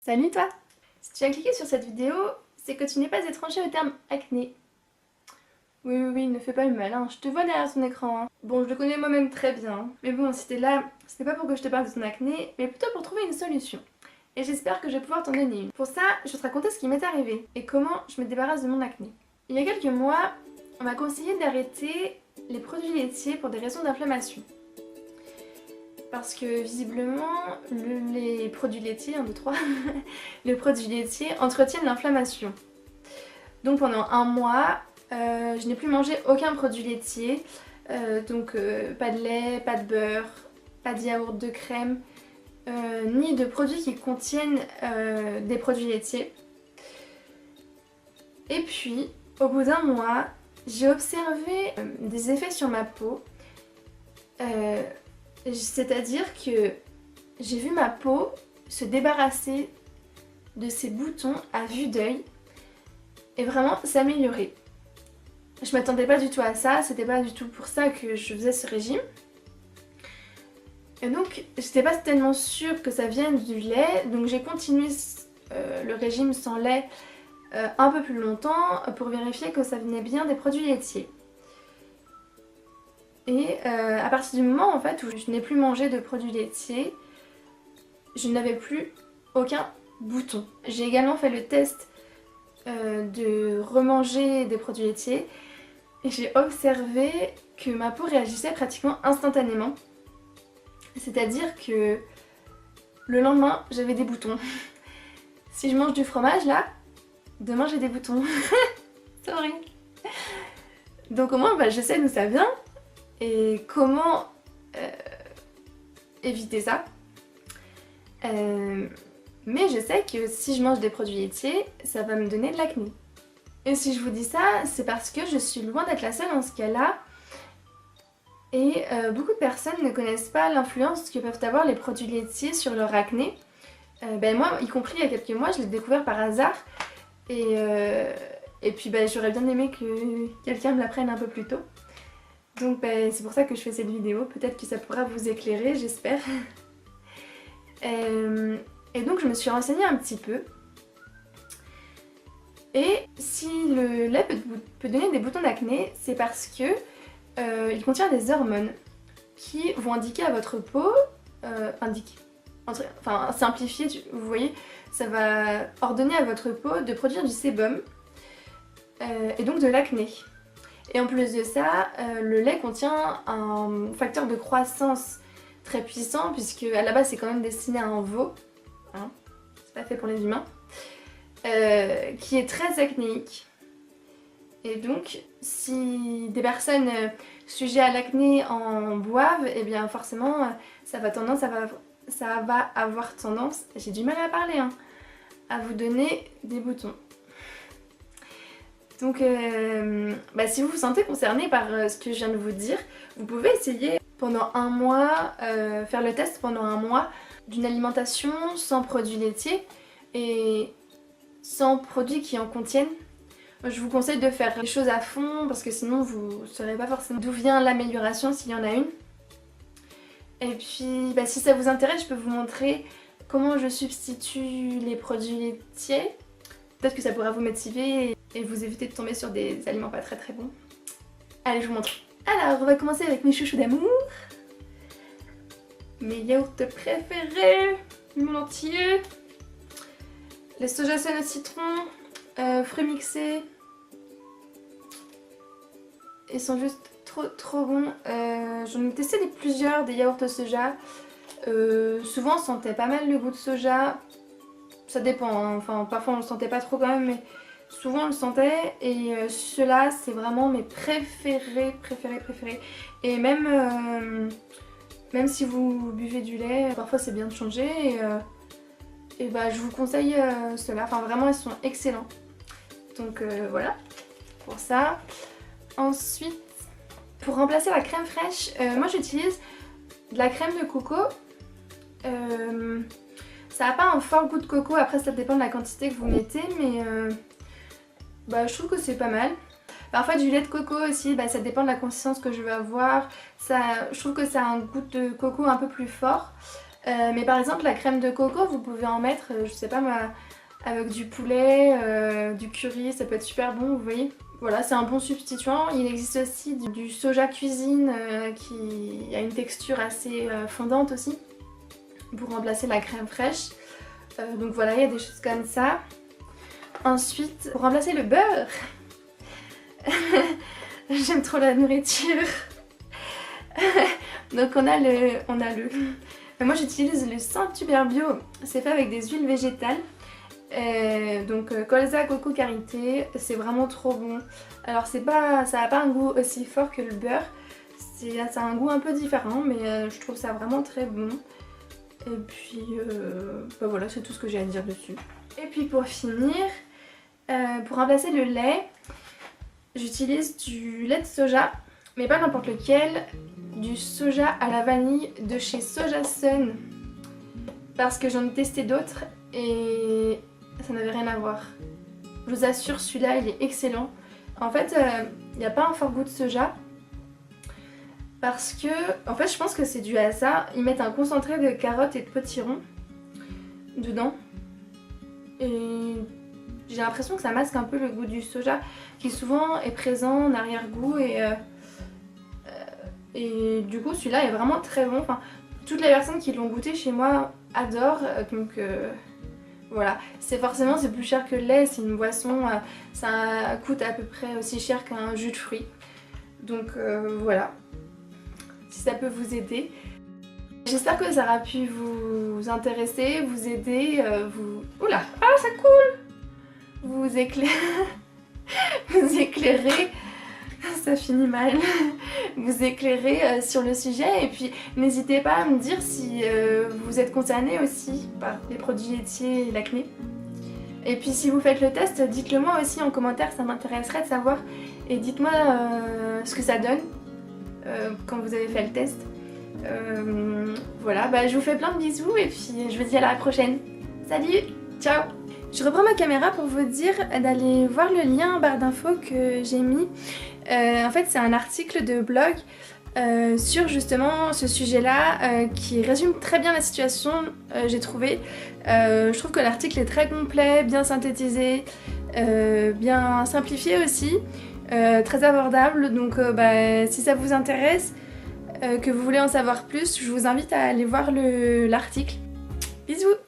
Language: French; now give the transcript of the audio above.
Salut toi! Si tu as cliqué sur cette vidéo, c'est que tu n'es pas étranger au terme acné. Oui, ne fais pas le mal, hein. Je te vois derrière ton écran. Hein. Bon, je le connais moi-même très bien. Mais bon, si t'es là, c'était pas pour que je te parle de ton acné, mais plutôt pour trouver une solution. Et j'espère que je vais pouvoir t'en donner une. Pour ça, je vais te raconter ce qui m'est arrivé et comment je me débarrasse de mon acné. Il y a quelques mois, on m'a conseillé d'arrêter les produits laitiers pour des raisons d'inflammation. Parce que visiblement, les produits laitiers, 1, 2, 3, les produits laitiers entretiennent l'inflammation. Donc pendant un mois, je n'ai plus mangé aucun produit laitier. Pas de lait, pas de beurre, pas de yaourt de crème, ni de produits qui contiennent des produits laitiers. Et puis, au bout d'un mois, j'ai observé des effets sur ma peau. C'est-à-dire que j'ai vu ma peau se débarrasser de ces boutons à vue d'œil et vraiment s'améliorer. Je m'attendais pas du tout à ça, c'était pas du tout pour ça que je faisais ce régime. Et donc j'étais pas tellement sûre que ça vienne du lait, donc j'ai continué le régime sans lait un peu plus longtemps pour vérifier que ça venait bien des produits laitiers. Et à partir du moment en fait où je n'ai plus mangé de produits laitiers, je n'avais plus aucun bouton. J'ai également fait le test de remanger des produits laitiers et j'ai observé que ma peau réagissait pratiquement instantanément. C'est-à-dire que le lendemain, j'avais des boutons. Si je mange du fromage là, demain j'ai des boutons. C'est horrible. Donc au moins je sais d'où ça vient et comment éviter ça. Mais je sais que si je mange des produits laitiers, ça va me donner de l'acné. Et si je vous dis ça, c'est parce que je suis loin d'être la seule dans ce cas-là. Et beaucoup de personnes ne connaissent pas l'influence que peuvent avoir les produits laitiers sur leur acné. Moi, y compris il y a quelques mois, je l'ai découvert par hasard. Et puis j'aurais bien aimé que quelqu'un me l'apprenne un peu plus tôt. Donc c'est pour ça que je fais cette vidéo. Peut-être que ça pourra vous éclairer, j'espère. Et donc je me suis renseignée un petit peu. Et si le lait peut donner des boutons d'acné, c'est parce que il contient des hormones qui vont indiquer à votre peau, simplifier, vous voyez, ça va ordonner à votre peau de produire du sébum et donc de l'acné. Et en plus de ça, le lait contient un facteur de croissance très puissant puisque à la base c'est quand même destiné à un veau, hein, c'est pas fait pour les humains, qui est très acnéique. Et donc si des personnes sujettes à l'acné en boivent, et bien forcément ça va avoir tendance, j'ai du mal à parler, hein, à vous donner des boutons. Donc si vous vous sentez concerné par ce que je viens de vous dire, vous pouvez essayer pendant un mois, faire le test pendant un mois d'une alimentation sans produits laitiers et sans produits qui en contiennent. Je vous conseille de faire les choses à fond parce que sinon vous ne saurez pas forcément d'où vient l'amélioration s'il y en a une. Et puis si ça vous intéresse, je peux vous montrer comment je substitue les produits laitiers. Peut-être que ça pourra vous motiver et vous éviter de tomber sur des aliments pas très bons. Allez, je vous montre. Alors, on va commencer avec mes chouchous d'amour. Mes yaourts préférés, mon entier. Les soja sauce au citron, fruits mixés. Ils sont juste trop bons. J'en ai testé plusieurs des yaourts au soja. Souvent on sentait pas mal le goût de soja. Ça dépend, hein. Enfin parfois on le sentait pas trop quand même, mais souvent on le sentait. Et ceux-là c'est vraiment mes préférés. Et même si vous buvez du lait, parfois c'est bien de changer. Et je vous conseille ceux-là. Enfin vraiment ils sont excellents. Donc voilà pour ça. Ensuite, pour remplacer la crème fraîche, moi j'utilise de la crème de coco. Ça n'a pas un fort goût de coco, après ça dépend de la quantité que vous mettez, mais je trouve que c'est pas mal. Parfois du lait de coco aussi, ça dépend de la consistance que je veux avoir. Je trouve que ça a un goût de coco un peu plus fort. Mais par exemple la crème de coco vous pouvez en mettre, je sais pas moi, avec du poulet, du curry, ça peut être super bon, vous voyez. Voilà, c'est un bon substituant. Il existe aussi du soja cuisine qui a une texture assez fondante aussi pour remplacer la crème fraîche. Donc voilà, il y a des choses comme ça. Ensuite, pour remplacer le beurre, j'aime trop la nourriture. Donc on a le... Moi j'utilise le Saint-Hubert bio, c'est fait avec des huiles végétales. Donc colza, coco, karité, c'est vraiment trop bon. Alors ça n'a pas un goût aussi fort que le beurre, ça a un goût un peu différent, mais je trouve ça vraiment très bon. Et puis bah voilà, c'est tout ce que j'ai à dire dessus. Et puis pour finir, pour remplacer le lait, j'utilise du lait de soja, mais pas n'importe lequel, du soja à la vanille de chez Soja Sun, parce que j'en ai testé d'autres et ça n'avait rien à voir. Je vous assure, celui-là il est excellent. En fait, il n'y a pas un fort goût de soja, parce que, en fait je pense que c'est dû à ça. Ils mettent un concentré de carottes et de potiron dedans. Et j'ai l'impression que ça masque un peu le goût du soja, qui souvent est présent en arrière-goût. Et du coup celui-là est vraiment très bon. Enfin, toutes les personnes qui l'ont goûté chez moi adorent. Donc voilà, c'est plus cher que le lait, c'est une boisson, ça coûte à peu près aussi cher qu'un jus de fruits. Donc voilà, si ça peut vous aider. J'espère que ça aura pu vous intéresser, vous aider, Oula, ah ça coule. Vous éclairer, ça finit mal, vous éclairer sur le sujet. Et puis n'hésitez pas à me dire si vous êtes concerné aussi par les produits laitiers et l'acné. Et puis si vous faites le test, dites-le moi aussi en commentaire, ça m'intéresserait de savoir. Et dites-moi ce que ça donne quand vous avez fait le test. Voilà, bah, je vous fais plein de bisous et puis je vous dis à la prochaine. Salut, ciao. Je reprends ma caméra pour vous dire d'aller voir le lien en barre d'infos que j'ai mis. En fait c'est un article de blog sur justement ce sujet-là qui résume très bien la situation, j'ai trouvé. Je trouve que l'article est très complet, bien synthétisé, bien simplifié aussi, très abordable. Donc bah, si ça vous intéresse, que vous voulez en savoir plus, je vous invite à aller voir l'article. Bisous!